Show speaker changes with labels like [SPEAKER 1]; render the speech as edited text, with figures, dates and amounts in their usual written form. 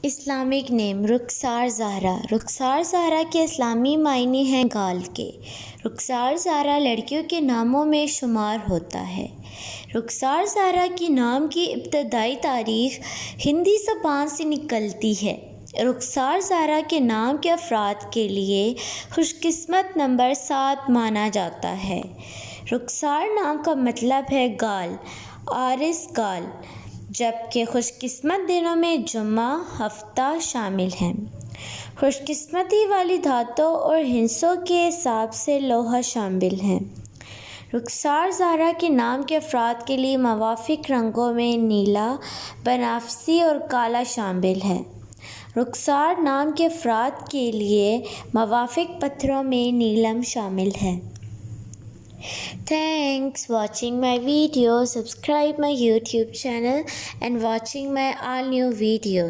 [SPEAKER 1] Islamic نیم رخسار زہرا۔ رخسار زہرا کے اسلامی معنی ہیں گال کے۔ رخسار زہرا لڑکیوں کے ناموں میں شمار ہوتا ہے۔ رخسار زہرا کی نام کی ابتدائی تاریخ ہندی زبان سے نکلتی ہے۔ رخسار زہرا کے نام کے افراد کے لیے خوش قسمت نمبر 7 مانا جاتا ہے۔ رخسار نام کا مطلب ہے گال، عارض گال، جبکہ خوش قسمت دنوں میں جمعہ، ہفتہ شامل ہیں۔ خوش قسمتی والی دھاتوں اور ہندسوں کے حساب سے لوہا شامل ہے۔ رخسار زہرا کے نام کے افراد کے لیے موافق رنگوں میں نیلا، بنفسجی اور کالا شامل ہے۔ رخسار نام کے افراد کے لیے موافق پتھروں میں نیلم شامل ہے۔ Thanks watching my video. Subscribe my YouTube channel and watching my all new videos.